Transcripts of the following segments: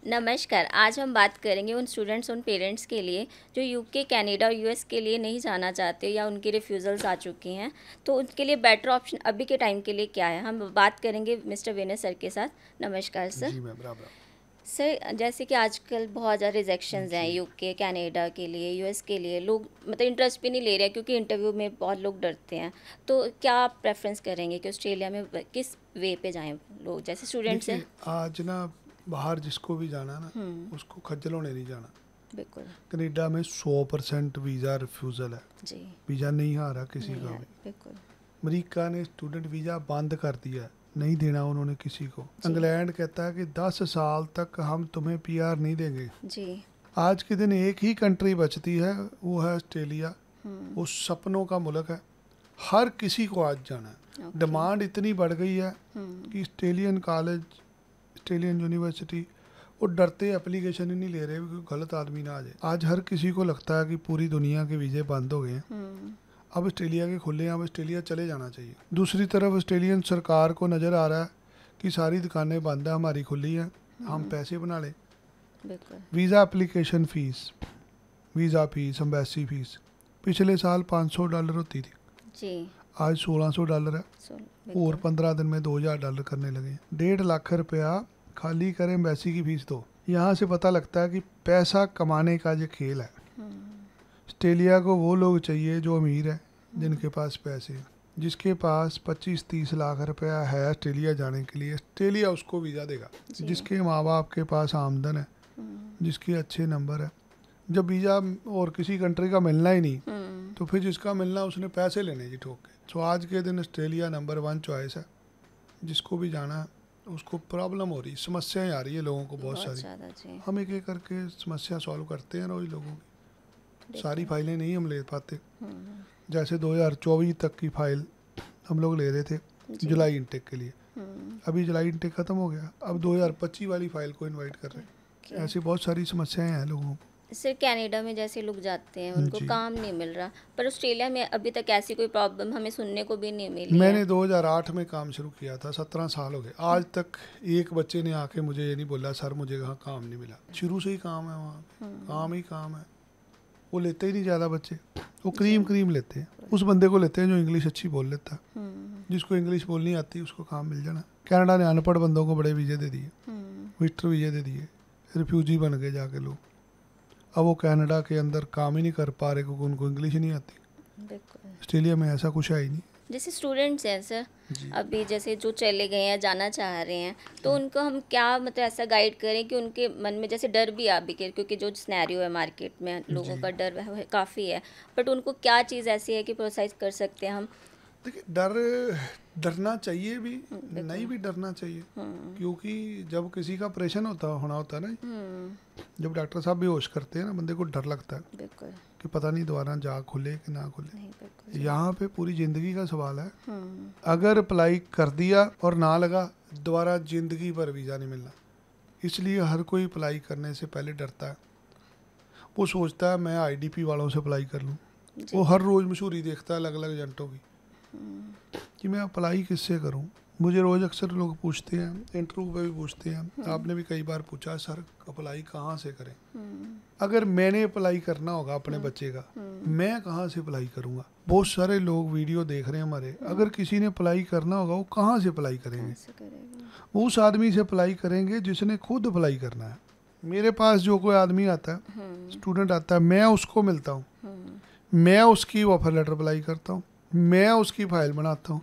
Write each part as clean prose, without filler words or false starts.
नमस्कार। आज हम बात करेंगे उन स्टूडेंट्स, उन पेरेंट्स के लिए जो यूके, कनाडा और यूएस के लिए नहीं जाना चाहते या उनकी रिफ्यूज़ल्स आ चुकी हैं। तो उनके लिए बेटर ऑप्शन अभी के टाइम के लिए क्या है? हम बात करेंगे मिस्टर विनय सर के साथ। नमस्कार सर। जी मैम, राम राम। सर, जैसे कि आजकल बहुत ज़्यादा रिजेक्शंस हैं जी यूके, कनाडा के लिए, यूएस के लिए। लोग मतलब इंटरेस्ट भी नहीं ले रहे हैं क्योंकि इंटरव्यू में बहुत लोग डरते हैं। तो क्या आप प्रेफरेंस करेंगे कि ऑस्ट्रेलिया में किस वे पे जाएँ लोग, जैसे स्टूडेंट्स हैं? देखिए, आज ना बाहर जिसको भी जाना ना उसको खज्जल होने नहीं जाना। बिल्कुल। कनाडा में 100% वीज़ा रिफ्यूज़ल है। जी। वीज़ा नहीं आ रहा किसी नहीं का यार, भी। बिल्कुल। अमेरिका ने स्टूडेंट वीज़ा बंद कर दिया है, नहीं देना उन्होंने किसी को। जी। इंग्लैंड कहता है कि 10 साल तक हम तुम्हें पीआर नहीं देंगे। जी। आज के दिन एक ही कंट्री बचती है, वो है ऑस्ट्रेलिया। हम्म। वो सपनों का मुल्क है, हर किसी को आज जाना है। ओके। डिमांड इतनी बढ़ गई है हम्म। कि ऑस्ट्रेलियन कॉलेज, ऑस्ट्रेलियन यूनिवर्सिटी वो डरते एप्लीकेशन ही नहीं ले रहे क्योंकि गलत आदमी ना आ जाए। आज हर किसी को लगता है कि पूरी दुनिया के वीज़े बंद हो गए हैं, हम्म। अब ऑस्ट्रेलिया के खुले हैं, अब ऑस्ट्रेलिया चले जाना चाहिए। दूसरी तरफ ऑस्ट्रेलियन सरकार को नज़र आ रहा है कि सारी दुकानें बंद हैं, हमारी खुली हैं, हम पैसे बना लें। बिल्कुल। Visa application fees, visa fees, embassy fees पिछले साल $500 होती थी, जी। आज $1600 है। सो और बिल्कुल। 15 दिन में $2000 करने लगे। 1.5 लाख रुपया खाली करें एम्बेसी की फ़ीस। तो यहाँ से पता लगता है कि पैसा कमाने का ये खेल है। ऑस्ट्रेलिया को वो लोग चाहिए जो अमीर है, जिनके पास पैसे हैं। जिसके पास 25-30 लाख रुपया है ऑस्ट्रेलिया जाने के लिए, ऑस्ट्रेलिया उसको वीज़ा देगा। जी। जिसके माँ बाप के पास आमदन है, जिसके अच्छे नंबर है, जब वीज़ा और किसी कंट्री का मिलना ही नहीं तो फिर जिसका मिलना उसने पैसे लेने जी ठोक के। तो आज के दिन ऑस्ट्रेलिया नंबर 1 चॉइस है। जिसको भी जाना है उसको प्रॉब्लम हो रही, समस्याएं आ रही है लोगों को बहुत सारी। ज़्यादा। जी। हम एक एक करके समस्या सॉल्व करते हैं रोज लोगों की। सारी बिल्कुल। फाइलें नहीं हम ले पाते। हम्म। जैसे 2024 तक की फाइल हम लोग ले रहे थे जी। जुलाई इनटेक के लिए, हम्म। अभी जुलाई इनटेक ख़त्म हो गया, अब 2025 वाली फाइल को इनवाइट कर रहे ओके। हैं। ऐसी बहुत सारी समस्याएं हैं लोगों को। सर, कनाडा में जैसे लोग जाते हैं उनको जी, काम नहीं मिल रहा, पर ऑस्ट्रेलिया में अभी तक ऐसी कोई प्रॉब्लम हमें सुनने को भी नहीं मिली है। मैंने 2008 में काम शुरू किया था, 17 साल हो गए। आज तक एक बच्चे ने आके मुझे ये नहीं बोला सर मुझे कहाँ काम नहीं मिला। शुरू से ही काम है वहाँ पे, काम ही काम है। वो लेते ही नहीं ज़्यादा बच्चे, वो क्रीम क्रीम लेते हैं। उस बंदे को लेते हैं जो इंग्लिश अच्छी बोल लेता है। जिसको इंग्लिश बोलनी आती है उसको काम मिल जाना। कनाडा ने अनपढ़ बंदों को बड़े वीज़े दे दिए, विजिटर वीज़े दे दिए, रिफ्यूजी बन गए जाके लोग। अब वो कनाडा के अंदर काम ही नहीं कर पा रहे क्योंकि उनको इंग्लिश नहीं आती। बिल्कुल। ऑस्ट्रेलिया में ऐसा कुछ है ही नहीं। जैसे स्टूडेंट्स हैं सर, जी। अभी जैसे जो चले गए हैं, जाना चाह रहे हैं, तो उनको हम क्या मतलब ऐसा गाइड करें कि उनके मन में जैसे डर भी आ भी के, क्योंकि जो सिनेरियो है मार्केट में लोगों का डर काफ़ी है, बट उनको क्या चीज़ ऐसी है कि प्रोत्साहित कर सकते हैं हम? देखिए, डरना चाहिए भी, नहीं भी डरना चाहिए। क्योंकि जब किसी का ऑपरेशन होना होता है ना, जब डॉक्टर साहब बेहोश करते हैं ना, बंदे को डर लगता है बिल्कुल। कि पता नहीं दोबारा जा खुले कि ना खुले। नहीं, बिल्कुल। यहाँ पे पूरी ज़िंदगी का सवाल है। अगर अप्लाई कर दिया और ना लगा, दोबारा ज़िंदगी भर वीज़ा नहीं मिलना। इसलिए हर कोई अप्लाई करने से पहले डरता है। वो सोचता है मैं आईडीपी वालों से अप्लाई कर लूँ। वो हर रोज़ मशहूरी देखता है अलग अलग एजेंटों की कि मैं अप्लाई किससे करूं। मुझे रोज़ अक्सर लोग पूछते हैं, इंटरव्यू पे भी पूछते हैं, आपने भी कई बार पूछा सर अप्लाई कहाँ से करें। अगर मैंने अप्लाई करना होगा अपने बच्चे का, मैं कहाँ से अप्लाई करूँगा। बहुत सारे लोग वीडियो देख रहे हैं हमारे, अगर किसी ने अप्लाई करना होगा वो कहाँ से अप्लाई करेंगे। वो उस आदमी से अप्लाई करेंगे जिसने खुद अप्लाई करना है। मेरे पास जो कोई आदमी आता है, स्टूडेंट आता है, मैं उसको मिलता हूँ, मैं उसकी ऑफर लेटर अप्लाई करता हूँ, मैं उसकी फाइल बनाता हूँ,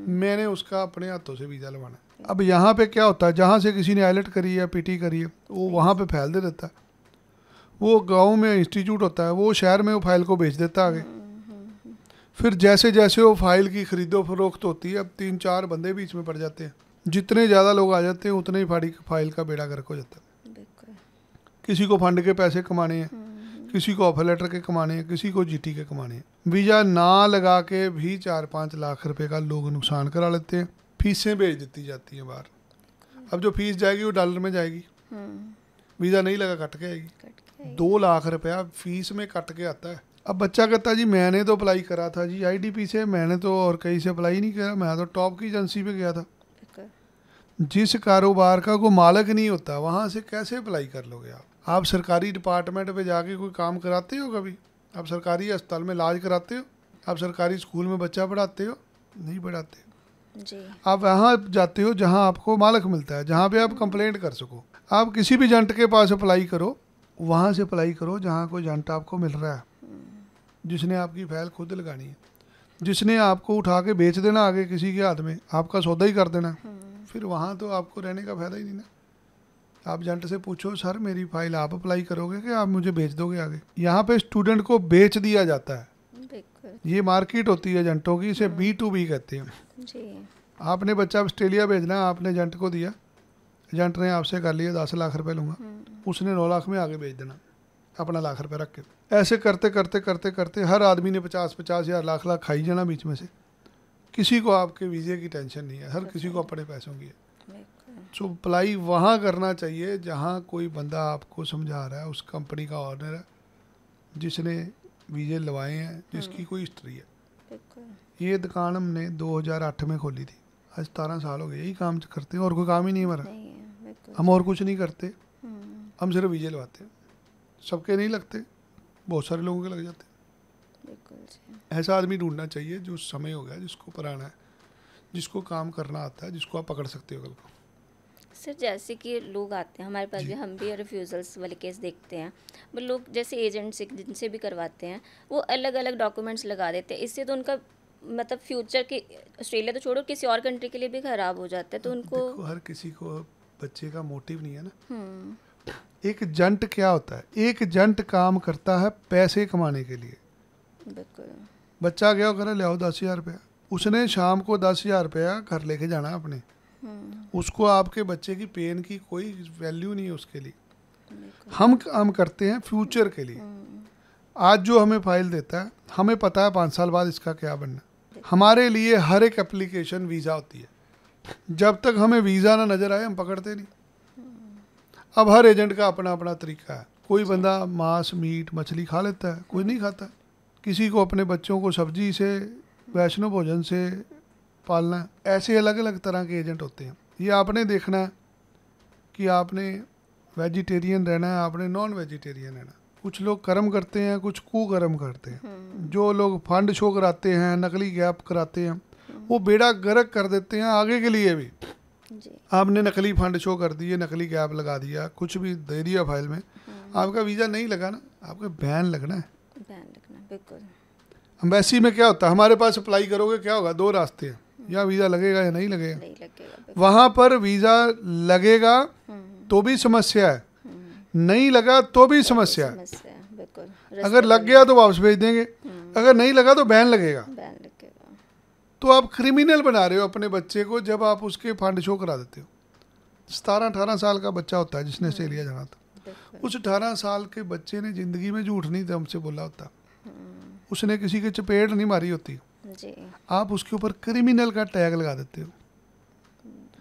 मैंने उसका अपने हाथों से वीज़ा लगवाना है। अब यहाँ पे क्या होता है, जहाँ से किसी ने आईलेट करी है, पीटी करी है, वो वहाँ पे फाइल दे देता है। वो गांव में इंस्टीट्यूट होता है, वो शहर में वो फाइल को बेच देता है आगे। फिर जैसे जैसे वो फाइल की खरीदो फरोख्त होती है, अब 3-4 बंदे बीच में पड़ जाते हैं। जितने ज़्यादा लोग आ जाते हैं उतने ही फाइल का बेड़ा गर्क हो जाता है। किसी को फंड के पैसे कमाने हैं, किसी को ऑफर लेटर के कमाने हैं, किसी को जीटी के कमाने हैं। वीज़ा ना लगा के भी 4-5 लाख रुपए का लोग नुकसान करा लेते हैं। फीसें भेज देती जाती हैं बाहर। अब जो फीस जाएगी वो डॉलर में जाएगी, वीज़ा नहीं लगा कट के आएगी। 2 लाख रुपया फीस में कट के आता है। अब बच्चा कहता जी मैंने तो अप्लाई करा था जी आईडीपी से, मैंने तो और कहीं से अप्लाई नहीं करा, मैं तो टॉप की एजेंसी पे गया था। जिस कारोबार का कोई मालिक नहीं होता वहाँ से कैसे अप्लाई कर लोगे आप सरकारी डिपार्टमेंट पे जाके कोई काम कराते हो कभी? आप सरकारी अस्पताल में इलाज कराते हो? आप सरकारी स्कूल में बच्चा पढ़ाते हो? नहीं पढ़ाते जी। आप वहाँ जाते हो जहाँ आपको मालिक मिलता है, जहाँ पे आप कंप्लेंट कर सको। आप किसी भी एजेंट के पास अप्लाई करो, वहाँ से अप्लाई करो जहाँ कोई एजेंट आपको मिल रहा है, जिसने आपकी फाइल खुद लगानी है, जिसने आपको उठा के बेच देना आगे किसी के हाथ में, आपका सौदा ही कर देना। फिर वहाँ तो आपको रहने का फ़ायदा ही नहीं ना। आप एजेंट से पूछो, सर मेरी फाइल आप अप्लाई करोगे कि आप मुझे बेच दोगे आगे? यहाँ पे स्टूडेंट को बेच दिया जाता है। ये मार्केट होती है एजेंटों की, इसे B2B कहते हैं जी। आपने बच्चा ऑस्ट्रेलिया भेजना है, आपने एजेंट को दिया, एजेंट ने आपसे कर लिया 10 लाख रुपए लूँगा, उसने 9 लाख में आगे बेच देना अपना लाख रुपए रख के। ऐसे करते करते करते करते हर आदमी ने 50-50 हज़ार लाख खाई जाना बीच में से। किसी को आपके वीज़े की टेंशन नहीं है, हर किसी को अपने पैसों की है। सो अप्लाई वहाँ करना चाहिए जहाँ कोई बंदा आपको समझा रहा है, उस कंपनी का ऑनर है जिसने वीज़े लगवाए हैं, जिसकी कोई हिस्ट्री है। ये दुकान हमने 2008 में खोली थी, आज 17 साल हो गए यही काम करते हैं, और कोई काम ही नहीं हमारा। हम और कुछ नहीं करते, हम सिर्फ वीज़े लगवाते हैं। सबके नहीं लगते, बहुत सारे लोगों के लग जाते हैं। ऐसा आदमी ढूंढना चाहिए जो समय हो गया, जिसको पढ़ाना है, जिसको काम करना आता है, जिसको आप पकड़ सकते हो कल को। सर जैसे कि लोग आते हैं हमारे पास भी, हम भी रिफ्यूज़ल्स वाले केस देखते हैं, वो लोग जैसे एजेंट से जिनसे भी करवाते हैं वो अलग अलग डॉक्यूमेंट्स लगा देते हैं। इससे तो उनका मतलब फ्यूचर के, ऑस्ट्रेलिया तो छोड़ो किसी और कंट्री के लिए भी ख़राब हो जाता है। तो उनको देखो, हर किसी को बच्चे का मोटिव नहीं है ना। एक एजेंट क्या होता है? एक एजेंट काम करता है पैसे कमाने के लिए। बिल्कुल। बच्चा गया करे ले आओ 10,000 रुपया, उसने शाम को 10,000 रुपया घर लेके जाना अपने। उसको आपके बच्चे की पेन की कोई वैल्यू नहीं है उसके लिए। हम काम करते हैं फ्यूचर के लिए। आज जो हमें फाइल देता है, हमें पता है 5 साल बाद इसका क्या बनना। हमारे लिए हर एक एप्लीकेशन वीज़ा होती है, जब तक हमें वीज़ा ना नज़र आए हम पकड़ते नहीं। अब हर एजेंट का अपना अपना तरीका है। कोई बंदा मांस मीट मछली खा लेता है, कोई नहीं खाता। किसी को अपने बच्चों को सब्जी से, वैष्णव भोजन से पालना है। ऐसे अलग अलग तरह के एजेंट होते हैं। ये आपने देखना है कि आपने वेजिटेरियन रहना है, आपने नॉन वेजिटेरियन रहना। कुछ लोग कर्म करते हैं, कुछ कुकर्म करते हैं। जो लोग फंड शो कराते हैं, नकली गैप कराते हैं, वो बेड़ा गर्क कर देते हैं आगे के लिए भी। जी। आपने नकली फंड शो कर दिए, नकली गैप लगा दिया, कुछ भी दे दिया फाइल में, आपका वीज़ा नहीं लगा ना, आपका बैन लगना है। बैन लगना, बिल्कुल। एम्बेसी में क्या होता है, हमारे पास अप्लाई करोगे क्या होगा, 2 रास्ते हैं, या वीज़ा लगेगा या नहीं लगेगा। नहीं लगेगा। वहाँ पर वीज़ा लगेगा तो भी समस्या है, नहीं लगा तो भी समस्या है। बिल्कुल। अगर लग गया तो वापस भेज देंगे, अगर नहीं लगा तो बैन लगेगा। बैन लगेगा। तो आप क्रिमिनल बना रहे हो अपने बच्चे को जब आप उसके फंड शो करा देते हो। 17-18 साल का बच्चा होता है जिसने ऑस्ट्रेलिया जाना था, उस 18 साल के बच्चे ने ज़िंदगी में झूठ नहीं हमसे बोला होता, उसने किसी के चपेट नहीं मारी होती जी। आप उसके ऊपर क्रिमिनल का टैग लगा देते हो।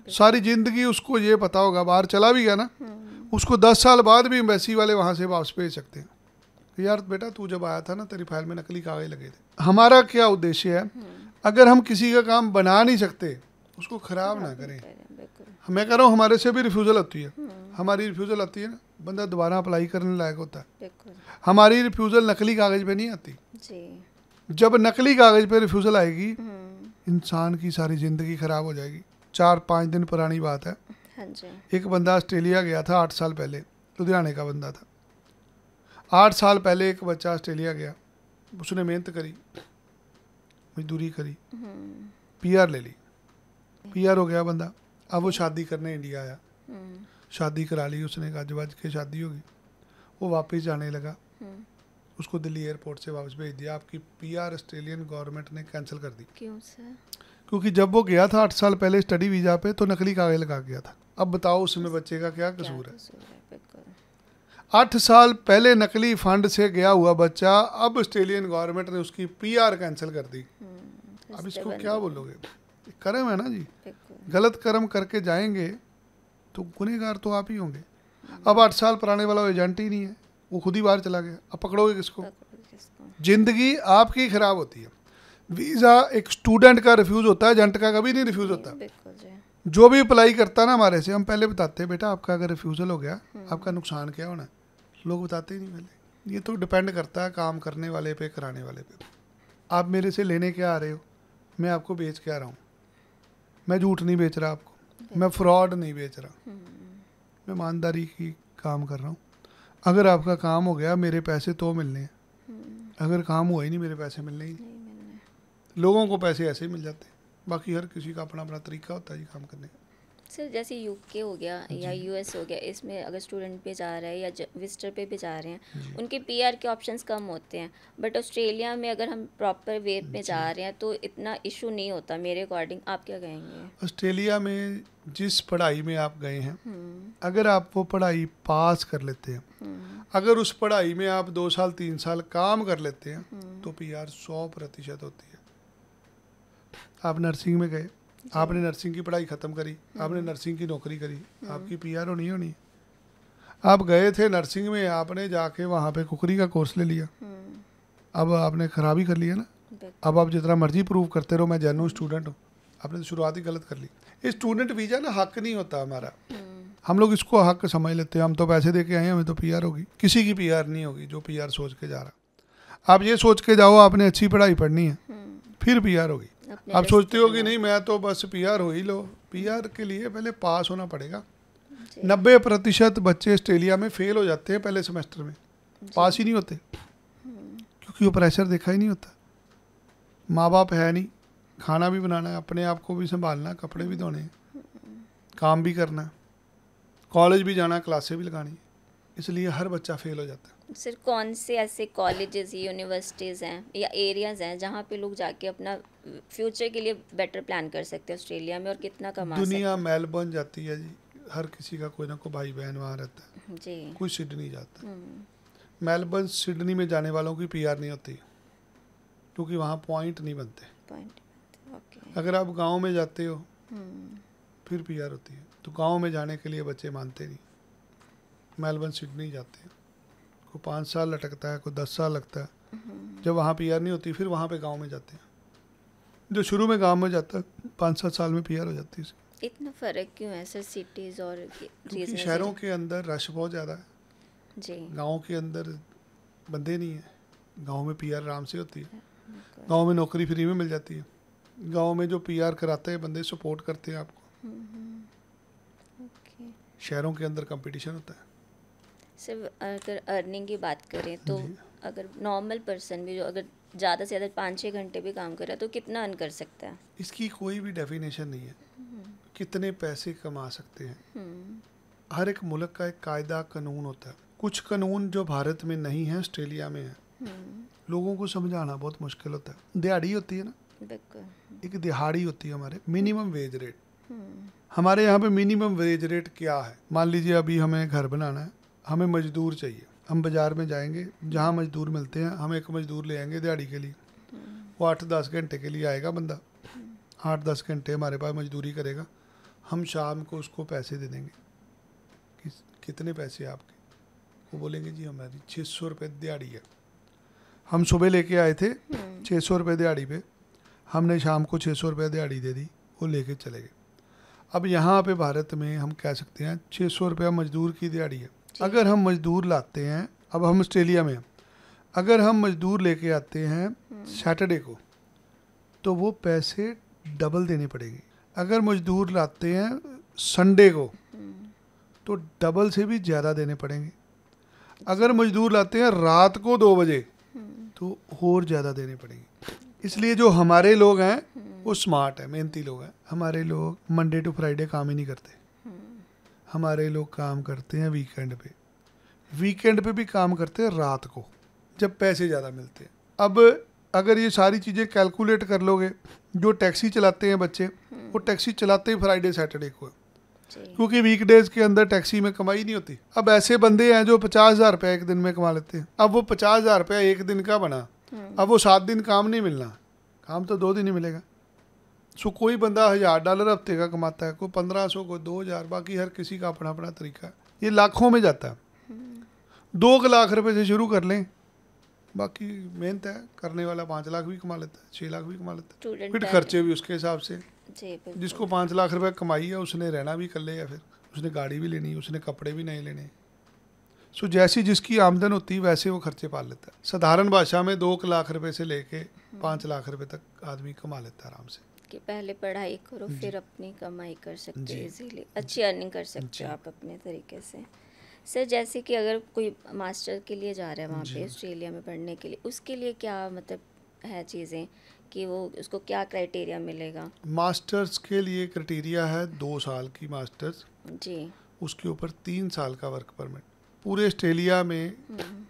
सारी ज़िंदगी उसको ये पता होगा, बाहर चला भी गया ना, उसको 10 साल बाद भी एम्बेसी वाले वहाँ से वापस भेज सकते हैं कि यार बेटा तू जब आया था ना, तेरी फाइल में नकली कागज लगे थे। हमारा क्या उद्देश्य है, अगर हम किसी का काम बना नहीं सकते उसको ख़राब ना करें। मैं कह रहा हूँ हमारे से भी रिफ्यूज़ल होती है, हमारी रिफ्यूज़ल आती है ना, बंदा दोबारा अप्लाई करने लायक होता है। हमारी रिफ्यूज़ल नकली कागज़ पे नहीं आती जी। जब नकली कागज़ पे रिफ्यूज़ल आएगी इंसान की सारी ज़िंदगी ख़राब हो जाएगी। 4-5 दिन पुरानी बात है। हाँ जी। एक बंदा ऑस्ट्रेलिया गया था 8 साल पहले, लुधियाने का बंदा था। 8 साल पहले एक बच्चा ऑस्ट्रेलिया गया, उसने मेहनत करी, मजदूरी करी, PR ले ली, PR हो गया बंदा। अब वो शादी करने इंडिया आया, शादी करा ली उसने, गज बज के शादी होगी। वो वापस जाने लगा, उसको दिल्ली एयरपोर्ट से वापस भेज दिया। आपकी PR ऑस्ट्रेलियन गवर्नमेंट ने कैंसिल कर दी। क्यों सर? क्योंकि जब वो गया था 8 साल पहले स्टडी वीज़ा पे तो नकली कागज लगा गया था। अब बताओ उसमें बच्चे का क्या कसूर है। 8 साल पहले नकली फंड से गया हुआ बच्चा, अब ऑस्ट्रेलियन गवर्नमेंट ने उसकी PR कैंसिल कर दी। अब इसको क्या बोलोगे, कर्म है ना जी। गलत कर्म करके जाएंगे तो गुनहगार तो आप ही होंगे। अब 8 साल पुराने वाला एजेंट ही नहीं है, वो खुद ही बाहर चला गया, अब पकड़ोगे किसको? जिंदगी आपकी खराब होती है। वीज़ा एक स्टूडेंट का रिफ्यूज़ होता है, एजेंट का कभी नहीं रिफ्यूज़ होता। जो भी अप्लाई करता है ना हमारे से, हम पहले बताते हैं बेटा आपका अगर रिफ्यूज़ल हो गया आपका नुकसान क्या होना है, लोग बताते ही नहीं पहले। ये तो डिपेंड करता है काम करने वाले पे, कराने वाले पे। आप मेरे से लेने क्या आ रहे हो, मैं आपको बेच के आ रहा हूँ, मैं झूठ नहीं बेच रहा आपको, मैं फ्रॉड नहीं बेच रहा, मैं ईमानदारी की काम कर रहा हूँ। अगर आपका काम हो गया मेरे पैसे तो मिलने हैं, अगर काम हुआ ही नहीं मेरे पैसे मिलने ही नहीं। लोगों को पैसे ऐसे ही मिल जाते हैं, बाकी हर किसी का अपना अपना तरीका होता है ये काम करने का। सर जैसे यूके हो गया या यूएस हो गया, इसमें अगर स्टूडेंट पे जा रहा है या विजिटर पे भी जा रहे हैं, उनके पीआर के ऑप्शंस कम होते हैं। बट ऑस्ट्रेलिया में अगर हम प्रॉपर वे में जा रहे हैं तो इतना इशू नहीं होता मेरे अकॉर्डिंग। आप क्या कहेंगे? ऑस्ट्रेलिया में जिस पढ़ाई में आप गए हैं, अगर आप वो पढ़ाई पास कर लेते हैं, अगर उस पढ़ाई में आप 2 साल 3 साल काम कर लेते हैं तो पीआर 100% होती है। आप नर्सिंग में गए, आपने नर्सिंग की पढ़ाई ख़त्म करी, आपने नर्सिंग की नौकरी करी, आपकी पीआर होनी होनी है। आप गए थे नर्सिंग में, आपने जाके वहाँ पे कुकरी का कोर्स ले लिया, अब आपने खराबी कर लिया ना। अब आप जितना मर्जी प्रूव करते रहो मैं जेन्युइन स्टूडेंट हूँ, आपने तो शुरुआत ही गलत कर ली। ये स्टूडेंट वीज़ा ना हक नहीं होता हमारा, हम लोग इसको हक समझ लेते हैं। हम तो पैसे दे के आए हैं, हमें तो पीआर होगी। किसी की पीआर नहीं होगी जो पीआर सोच के जा रहा। आप ये सोच के जाओ आपने अच्छी पढ़ाई पढ़नी है, फिर पीआर होगी। आप सोचते हो कि नहीं मैं तो बस पीआर हो ही लो, पीआर के लिए पहले पास होना पड़ेगा। 90% बच्चे ऑस्ट्रेलिया में फेल हो जाते हैं पहले सेमेस्टर में, पास ही नहीं होते, क्योंकि वो प्रेशर देखा ही नहीं होता। माँ बाप है नहीं, खाना भी बनाना है, अपने आप को भी संभालना, कपड़े भी धोने हैं, काम भी करना है, कॉलेज भी जाना, क्लासें भी लगानी है, इसलिए हर बच्चा फेल हो जाता है। सर कौन से ऐसे कॉलेजेस यूनिवर्सिटीज़ हैं या एरियाज़ हैं जहाँ पे लोग जाके अपना फ्यूचर के लिए बेटर प्लान कर सकते हैं ऑस्ट्रेलिया में और कितना कमा सकते हैं? दुनिया मेलबर्न जाती है जी, हर किसी का कोई ना कोई भाई बहन वहाँ रहता है जी। कोई सिडनी जाता है। मेलबर्न सिडनी में जाने वालों की पीआर नहीं होती, क्योंकि वहाँ पॉइंट नहीं बनते। ओके। अगर आप गांव में जाते हो फिर पीआर होती है, तो गांव में जाने के लिए बच्चे मानते नहीं, मेलबर्न सिडनी जाते हैं। कोई 5 साल लटकता है, कोई 10 साल लगता है। जब वहाँ पीआर नहीं होती फिर वहाँ पे गांव में जाते हैं। जो शुरू में गांव में जाता है 5-7 साल में पीआर हो जाती है। इतना फ़र्क क्यों है सर सिटीज़ और क्योंकि शहरों के अंदर रश बहुत ज़्यादा है जी, गांव के अंदर बंदे नहीं है। गांव में पीआर आराम से होती है, गांव में नौकरी फ्री में मिल जाती है, गांव में जो पीआर कराते हैं बंदे सपोर्ट करते हैं आपको। शहरों के अंदर कंपटीशन होता है। सिर्फ अगर अर्निंग की बात करें तो अगर नॉर्मल पर्सन भी जो अगर ज़्यादा से ज़्यादा 5-6 घंटे भी काम कर रहा है तो कितना अर्न कर सकता है? इसकी कोई भी डेफिनेशन नहीं है कितने पैसे कमा सकते हैं। हर एक मुल्क का एक कायदा कानून होता है। कुछ कानून जो भारत में नहीं है ऑस्ट्रेलिया में है। लोगों को समझाना बहुत मुश्किल होता है। दिहाड़ी होती है ना, एक दिहाड़ी होती है हमारे, मिनिमम वेज रेट। हमारे यहाँ पे मिनिमम वेज रेट क्या है? मान लीजिए अभी हमें घर बनाना है, हमें मजदूर चाहिए, हम बाज़ार में जाएंगे, जहाँ मजदूर मिलते हैं हम एक मजदूर ले आएंगे दिहाड़ी के लिए। वो 8-10 घंटे के लिए आएगा बंदा, 8-10 घंटे हमारे पास मजदूरी करेगा, हम शाम को उसको पैसे दे देंगे। कितने पैसे आपके? वो बोलेंगे जी हमारी 600 रुपये दिहाड़ी है। हम सुबह लेके आए थे 600 रुपये दिहाड़ी पे, हमने शाम को 600 रुपये दिहाड़ी दे दी, वो लेके चले गए। अब यहाँ पे भारत में हम कह सकते हैं 600 रुपया मजदूर की दिहाड़ी है। अगर हम मजदूर लाते हैं, अब हम ऑस्ट्रेलिया में हैं, अगर हम मजदूर लेके आते हैं सैटरडे को तो वो पैसे डबल देने पड़ेंगे। अगर मजदूर लाते हैं संडे को तो डबल से भी ज़्यादा देने पड़ेंगे। अगर मजदूर लाते हैं रात को 2 बजे तो और ज़्यादा देने पड़ेंगे। इसलिए जो हमारे लोग हैं वो स्मार्ट है, मेहनती लोग हैं। हमारे लोग मंडे टू फ्राइडे काम ही नहीं करते, हमारे लोग काम करते हैं वीकेंड पे। वीकेंड पे भी काम करते हैं रात को, जब पैसे ज़्यादा मिलते हैं। अब अगर ये सारी चीज़ें कैलकुलेट कर लोगे, जो टैक्सी चलाते हैं बच्चे, वो टैक्सी चलाते हैं फ्राइडे सैटरडे को, क्योंकि वीकडेज के अंदर टैक्सी में कमाई नहीं होती। अब ऐसे बंदे हैं जो 50,000 रुपया एक दिन में कमा लेते हैं। अब वो 50,000 रुपया एक दिन का बना, अब वो 7 दिन काम नहीं मिलना, काम तो 2 दिन ही मिलेगा। सो कोई बंदा $1,000 हफ्ते का कमाता है, कोई 1500, कोई 2000, बाकी हर किसी का अपना अपना तरीका है। ये लाखों में जाता है। 2 लाख रुपए से शुरू कर लें, बाकी मेहनत है, करने वाला 5 लाख भी कमा लेता है, 6 लाख भी कमा लेता है, फिर खर्चे भी उसके हिसाब से। जी बिल्कुल। जिसको 5 लाख रुपए कमाई है उसने रहना भी कर लेगा, फिर उसने गाड़ी भी लेनी, उसने कपड़े भी नहीं लेने। सो जैसी जिसकी आमदन होती है वैसे वो खर्चे पाल लेता है। साधारण भाषा में 2 लाख रुपए से लेके 5 लाख रुपए तक आदमी कमा लेता है आराम से। कि पहले पढ़ाई करो जी। फिर अपनी कमाई कर सकते जी। हो इजीली, अच्छी अर्निंग कर सकते जी। हो आप अपने तरीके से। सर जैसे कि अगर कोई मास्टर के लिए जा रहा है वहाँ जी। पे ऑस्ट्रेलिया में पढ़ने के लिए, उसके लिए क्या मतलब है चीज़ें कि वो उसको क्या क्राइटेरिया मिलेगा? मास्टर्स के लिए क्राइटेरिया है 2 साल की मास्टर्स, जी। उसके ऊपर 3 साल का वर्क परमिट। पूरे ऑस्ट्रेलिया में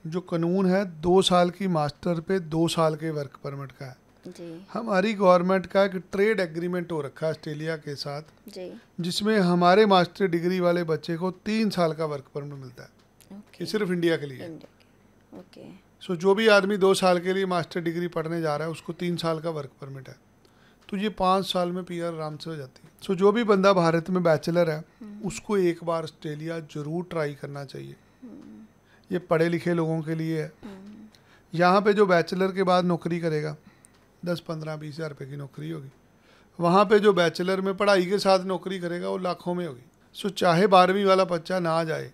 जो कानून है 2 साल की मास्टर पे 2 साल के वर्क परमिट का है। जी। हमारी गवर्नमेंट का एक ट्रेड एग्रीमेंट हो रखा है ऑस्ट्रेलिया के साथ, जी। जिसमें हमारे मास्टर डिग्री वाले बच्चे को 3 साल का वर्क परमिट मिलता है। ओके। ये सिर्फ इंडिया के लिए है। इंडिया के, ओके। सो जो भी आदमी 2 साल के लिए मास्टर डिग्री पढ़ने जा रहा है उसको 3 साल का वर्क परमिट है, तो ये 5 साल में पीआर आराम से हो जाती है। सो जो भी बंदा भारत में बैचलर है उसको एक बार ऑस्ट्रेलिया जरूर ट्राई करना चाहिए। ये पढ़े लिखे लोगों के लिए है। यहाँ पे जो बैचलर के बाद नौकरी करेगा 10, 15, 20 हज़ार रुपये की नौकरी होगी, वहाँ पे जो बैचलर में पढ़ाई के साथ नौकरी करेगा वो लाखों में होगी। सो चाहे 12वीं वाला बच्चा ना जाए,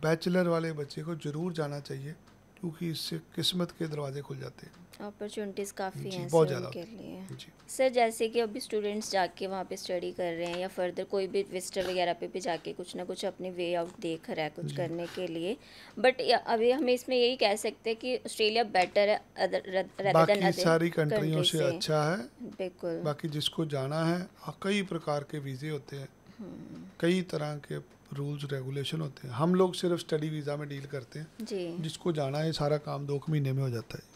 बैचलर वाले बच्चे को ज़रूर जाना चाहिए, क्योंकि इससे किस्मत के दरवाजे खुल जाते हैं। अपॉर्चुनिटीज़ काफ़ी जी, हैं बहुत सर ज़्यादा उनके लिए। जी। सर जैसे कि अभी स्टूडेंट्स जाके वहाँ पे स्टडी कर रहे हैं या फर्दर कोई भी विजिटर वगैरह पे भी जाके कुछ ना कुछ अपनी वे आउट देख रहा है कुछ करने के लिए, बट अभी हम इसमें यही कह सकते हैं कि ऑस्ट्रेलिया बेटर है rather than बाकी other सारी कंट्रियों countries से अच्छा है। बिल्कुल। बाकी जिसको जाना है कई प्रकार के वीज़े होते हैं, कई तरह के रूल्स रेगुलेशन होते हैं। हम लोग सिर्फ स्टडी वीज़ा में डील करते हैं। जी। जिसको जाना है सारा काम 2 महीने में हो जाता है।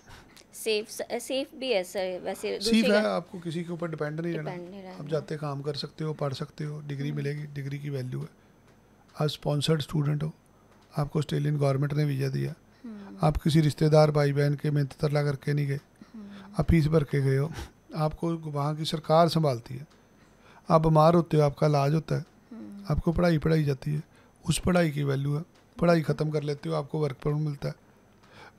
सेफ भी है सर वैसे, सेफ है, आपको किसी के ऊपर डिपेंड नहीं डिपेंड रहना। नहीं रहना। आप जाते काम कर सकते हो, पढ़ सकते हो, डिग्री मिलेगी, डिग्री की वैल्यू है। आप स्पॉन्सर्ड स्टूडेंट हो, आपको ऑस्ट्रेलियन गवर्नमेंट ने वीज़ा दिया, आप किसी रिश्तेदार भाई बहन के मेहनत तरला करके नहीं गए, आप फीस भर के गए हो, आपको वहाँ की सरकार संभालती है। आप बीमार होते हो, आपका इलाज होता है, आपको पढ़ाई जाती है, उस पढ़ाई की वैल्यू है। पढ़ाई ख़त्म कर लेते हो, आपको वर्क परमिट मिलता है,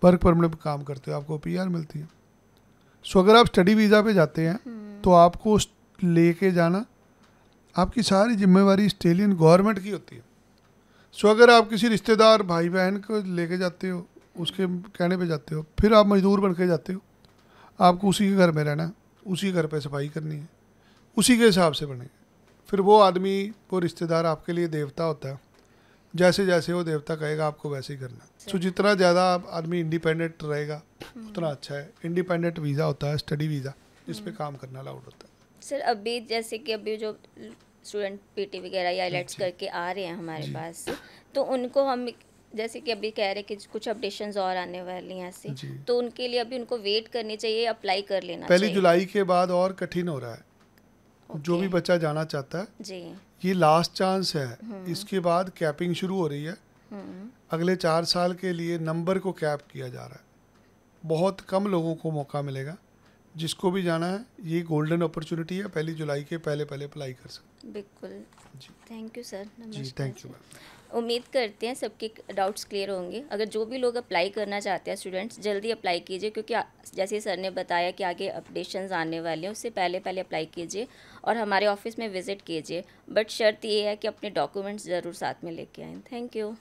वर्क परमिट पर काम करते हो, आपको पीआर मिलती है। सो अगर आप स्टडी वीज़ा पे जाते हैं तो आपको लेके जाना, आपकी सारी जिम्मेवारी ऑस्ट्रेलियन गवर्नमेंट की होती है। सो अगर आप किसी रिश्तेदार भाई बहन को लेके जाते हो, उसके कहने पे जाते हो, फिर आप मजदूर बन के जाते हो, आपको उसी के घर में रहना है, उसी घर पे सफाई करनी है, उसी के हिसाब से बनेगा। फिर वो आदमी, वो रिश्तेदार आपके लिए देवता होता है, जैसे जैसे वो देवता कहेगा आपको वैसे ही करना है। सो जितना ज़्यादा आदमी इंडिपेंडेंट रहेगा उतना अच्छा है। इंडिपेंडेंट वीज़ा होता है स्टडी वीज़ा, जिस पे काम करना अलाउड होता है। सर अभी जैसे कि अभी जो स्टूडेंट पीटी वगैरह या आईलेट्स करके आ रहे हैं हमारे पास, तो उनको हम जैसे कि अभी कह रहे हैं कि कुछ अपडेशंस और आने वाली हैं ऐसे, तो उनके लिए अभी उनको वेट करनी चाहिए, अप्लाई कर लेना चाहिए? 1 जुलाई के बाद और कठिन हो रहा है। जो भी बच्चा जाना चाहता है जी, ये लास्ट चांस है। इसके बाद कैपिंग शुरू हो रही है। अगले 4 साल के लिए नंबर को कैप किया जा रहा है। बहुत कम लोगों को मौका मिलेगा। जिसको भी जाना है ये गोल्डन अपॉर्चुनिटी है, 1 जुलाई के पहले अप्लाई कर सकते। बिल्कुल जी, थैंक यू सर। जी, थैंक यू मैम। उम्मीद करते हैं सबके डाउट्स क्लियर होंगे। अगर जो भी लोग अप्लाई करना चाहते हैं स्टूडेंट्स, जल्दी अप्लाई कीजिए, क्योंकि जैसे सर ने बताया कि आगे अपडेशंस आने वाले हैं, उससे पहले अप्लाई कीजिए और हमारे ऑफिस में विज़िट कीजिए। बट शर्त ये है कि अपने डॉक्यूमेंट्स ज़रूर साथ में लेके आएँ। Thank you.